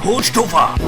Coach Topher.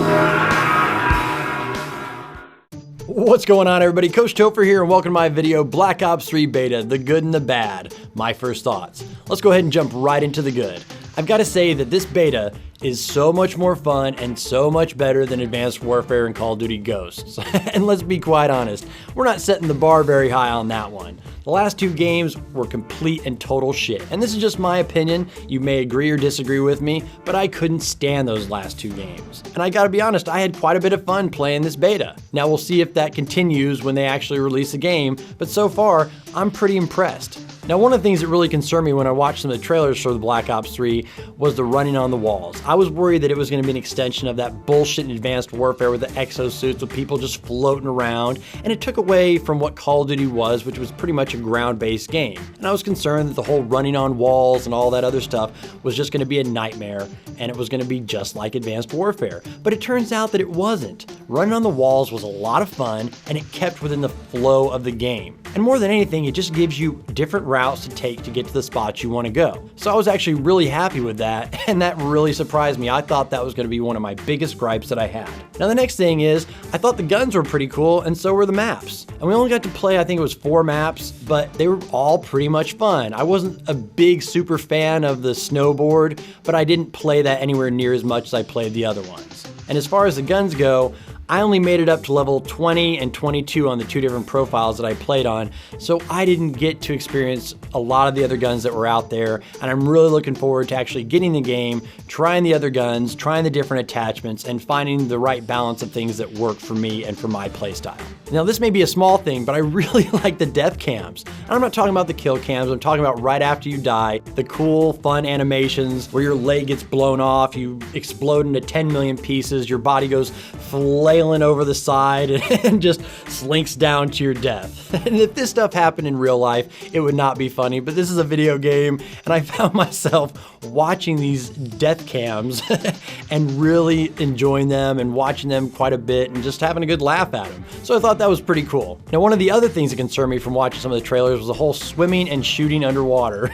What's going on, everybody? Coach Topher here, and welcome to my video, Black Ops 3 Beta, the good and the bad, my first thoughts. Let's go ahead and jump right into the good. I've got to say that this beta is so much more fun and so much better than Advanced Warfare and Call of Duty Ghosts. And let's be quite honest, we're not setting the bar very high on that one. The last two games were complete and total shit. And this is just my opinion. You may agree or disagree with me, but I couldn't stand those last two games. And I gotta be honest, I had quite a bit of fun playing this beta. Now we'll see if that continues when they actually release the game, but so far, I'm pretty impressed. Now, one of the things that really concerned me when I watched some of the trailers for the Black Ops 3 was the running on the walls. I was worried that it was going to be an extension of that bullshit in Advanced Warfare with the exosuits with people just floating around, and it took away from what Call of Duty was, which was pretty much a ground-based game. And I was concerned that the whole running on walls and all that other stuff was just going to be a nightmare, and it was going to be just like Advanced Warfare. But it turns out that it wasn't. Running on the walls was a lot of fun, and it kept within the flow of the game. And more than anything, it just gives you different routes to take to get to the spots you want to go. So I was actually really happy with that, and that really surprised me. I thought that was going to be one of my biggest gripes that I had. Now the next thing is, I thought the guns were pretty cool, and so were the maps. And we only got to play, I think it was 4 maps, but they were all pretty much fun. I wasn't a big super fan of the snowboard, but I didn't play that anywhere near as much as I played the other ones. And as far as the guns go, I only made it up to level 20 and 22 on the 2 different profiles that I played on, so I didn't get to experience a lot of the other guns that were out there, and I'm really looking forward to actually getting the game, trying the other guns, trying the different attachments, and finding the right balance of things that work for me and for my playstyle. Now this may be a small thing, but I really like the death cams. And I'm not talking about the kill cams, I'm talking about right after you die, the cool, fun animations where your leg gets blown off, you explode into 10 million pieces, your body goes flailing over the side and just slinks down to your death. And if this stuff happened in real life, it would not be funny, but this is a video game, and I found myself watching these death cams and really enjoying them and watching them quite a bit and just having a good laugh at them. So I thought that was pretty cool. Now, one of the other things that concerned me from watching some of the trailers was the whole swimming and shooting underwater.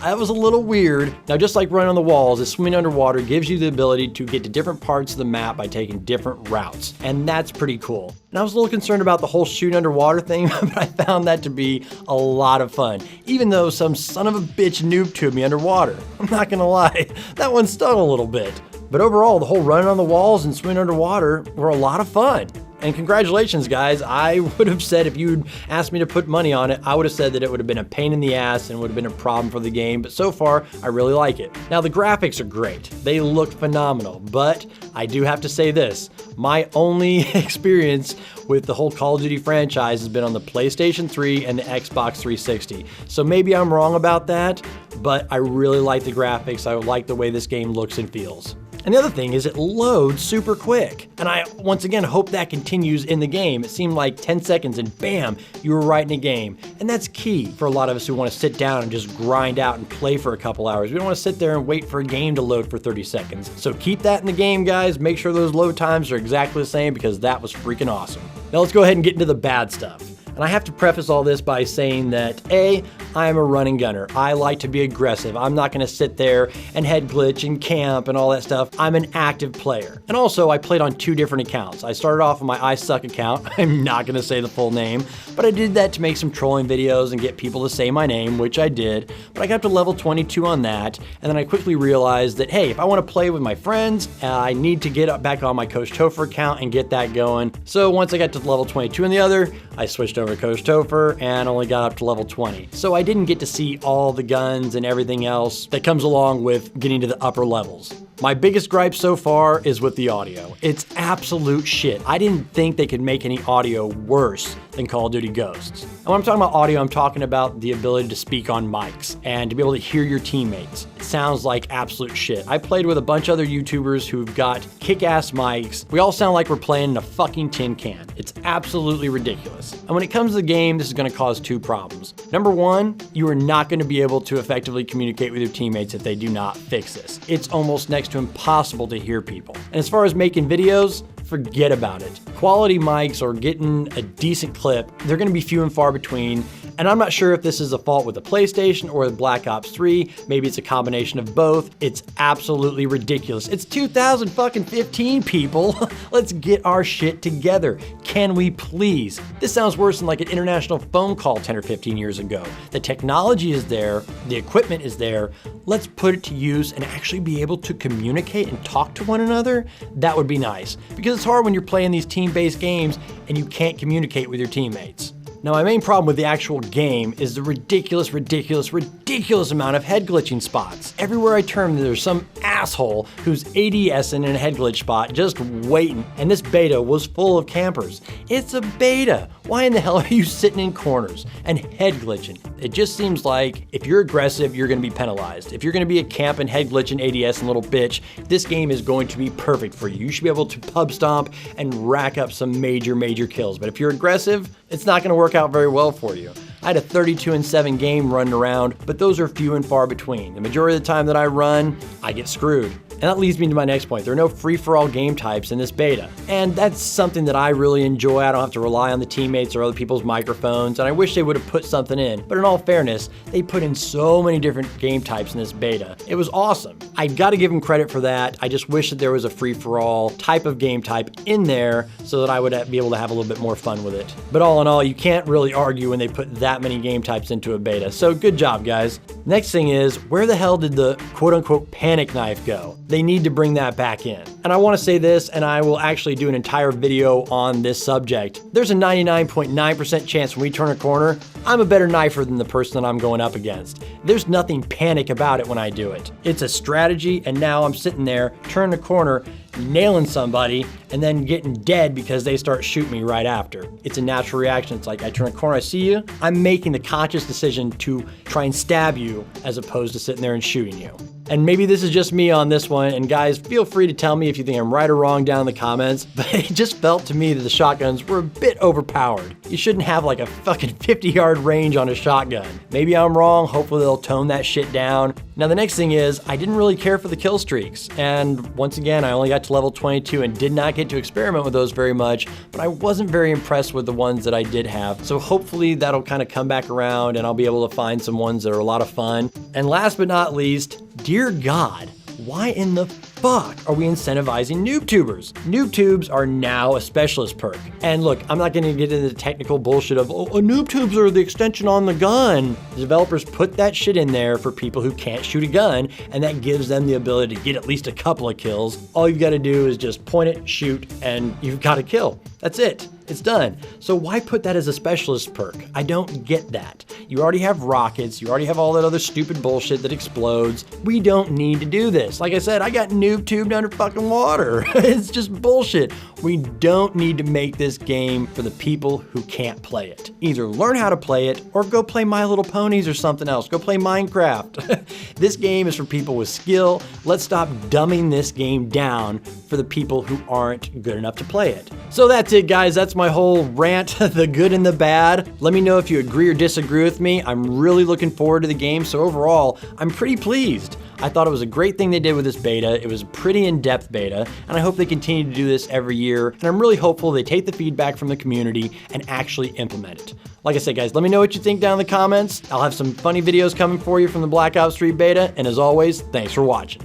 That was a little weird. Now, just like running on the walls, the swimming underwater gives you the ability to get to different parts of the map by taking different routes. And that's pretty cool. And I was a little concerned about the whole shooting underwater thing, but I found that to be a lot of fun, even though some son of a bitch noob tubed me underwater. I'm not gonna lie, that one stung a little bit. But overall, the whole running on the walls and swimming underwater were a lot of fun. And congratulations, guys. I would have said, if you'd asked me to put money on it, I would have said that it would have been a pain in the ass and would have been a problem for the game, but so far, I really like it. Now, the graphics are great. They look phenomenal, but I do have to say this. My only experience with the whole Call of Duty franchise has been on the PlayStation 3 and the Xbox 360. So maybe I'm wrong about that, but I really like the graphics. I like the way this game looks and feels. And the other thing is it loads super quick. And I, once again, hope that continues in the game. It seemed like 10 seconds and bam, you were right in a game. And that's key for a lot of us who want to sit down and just grind out and play for a couple hours. We don't want to sit there and wait for a game to load for 30 seconds. So keep that in the game, guys. Make sure those load times are exactly the same, because that was freaking awesome. Now let's go ahead and get into the bad stuff. And I have to preface all this by saying that A, I am a running gunner. I like to be aggressive. I'm not gonna sit there and head glitch and camp and all that stuff. I'm an active player. And also, I played on 2 different accounts. I started off with my I Suck account. I'm not gonna say the full name, but I did that to make some trolling videos and get people to say my name, which I did. But I got up to level 22 on that, and then I quickly realized that, hey, if I wanna play with my friends, I need to get back on my Coach Topher account and get that going. So once I got to level 22 in the other, I switched over to Coach Topher and only got up to level 20. So I didn't get to see all the guns and everything else that comes along with getting to the upper levels. My biggest gripe so far is with the audio. It's absolute shit. I didn't think they could make any audio worse than Call of Duty Ghosts. And when I'm talking about audio, I'm talking about the ability to speak on mics and to be able to hear your teammates. It sounds like absolute shit. I played with a bunch of other YouTubers who've got kick-ass mics. We all sound like we're playing in a fucking tin can. It's absolutely ridiculous. And when it comes to the game, this is gonna cause 2 problems. Number 1, you are not gonna be able to effectively communicate with your teammates if they do not fix this. It's almost next to impossible to hear people. And as far as making videos, forget about it. Quality mics or getting a decent clip, they're gonna be few and far between, And I'm not sure if this is a fault with the PlayStation or the Black Ops 3. Maybe it's a combination of both. It's absolutely ridiculous. It's 2015, people. Let's get our shit together. Can we please? This sounds worse than like an international phone call 10 or 15 years ago. The technology is there, the equipment is there. Let's put it to use and actually be able to communicate and talk to one another. That would be nice, because it's hard when you're playing these team-based games and you can't communicate with your teammates. Now, my main problem with the actual game is the ridiculous amount of head glitching spots. Everywhere I turn, there's some asshole who's ADSing in a head glitch spot just waiting, and this beta was full of campers. It's a beta. Why in the hell are you sitting in corners and head glitching? It just seems like if you're aggressive, you're gonna be penalized. If you're gonna be a camp and head glitching ADS and little bitch, this game is going to be perfect for you. You should be able to pub stomp and rack up some major kills. But if you're aggressive, it's not gonna work out very well for you. I had a 32-7 game running around, but those are few and far between. The majority of the time that I run, I get screwed. And that leads me to my next point. There are no free-for-all game types in this beta. And that's something that I really enjoy. I don't have to rely on the teammates or other people's microphones, and I wish they would have put something in. But in all fairness, they put in so many different game types in this beta. It was awesome. I gotta give them credit for that. I just wish that there was a free-for-all type of game type in there so that I would be able to have a little bit more fun with it. But all in all, you can't really argue when they put that many game types into a beta. So good job, guys. Next thing is, where the hell did the quote-unquote panic knife go? They need to bring that back in. And I want to say this, and I will actually do an entire video on this subject. There's a 99.9% chance when we turn a corner, I'm a better knifer than the person that I'm going up against. There's nothing panic about it when I do it. It's a strategy, and now I'm sitting there, turning the corner, nailing somebody, and then getting dead because they start shooting me right after. It's a natural reaction. It's like, I turn a corner, I see you, I'm making the conscious decision to try and stab you as opposed to sitting there and shooting you. And maybe this is just me on this one, and guys, feel free to tell me if you think I'm right or wrong down in the comments, but it just felt to me that the shotguns were a bit overpowered. You shouldn't have like a fucking 50-yard range on a shotgun. Maybe I'm wrong, hopefully they'll tone that shit down. Now the next thing is, I didn't really care for the kill streaks, and once again, I only got to level 22 and did not get to experiment with those very much, but I wasn't very impressed with the ones that I did have. So hopefully that'll kind of come back around and I'll be able to find some ones that are a lot of fun. And last but not least, dear God, why in the fuck are we incentivizing noob tubers? Noob tubes are now a specialist perk. And look, I'm not gonna get into the technical bullshit of, oh, noob tubes are the extension on the gun. The developers put that shit in there for people who can't shoot a gun, and that gives them the ability to get at least a couple of kills. All you've gotta do is just point it, shoot, and you've got a kill. That's it. It's done. So why put that as a specialist perk? I don't get that. You already have rockets, you already have all that other stupid bullshit that explodes. We don't need to do this. Like I said, I got noob tubed under fucking water. It's just bullshit. We don't need to make this game for the people who can't play it. Either learn how to play it or go play My Little Ponies or something else. Go play Minecraft. This game is for people with skill. Let's stop dumbing this game down for the people who aren't good enough to play it. So that's it, guys. That's my whole rant, the good and the bad. Let me know if you agree or disagree with me. I'm really looking forward to the game. So overall, I'm pretty pleased. I thought it was a great thing they did with this beta. It was a pretty in-depth beta, and I hope they continue to do this every year. And I'm really hopeful they take the feedback from the community and actually implement it. Like I said, guys, let me know what you think down in the comments. I'll have some funny videos coming for you from the Black Ops 3 beta. And as always, thanks for watching.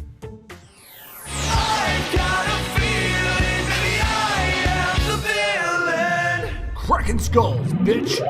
Cracking skulls, bitch!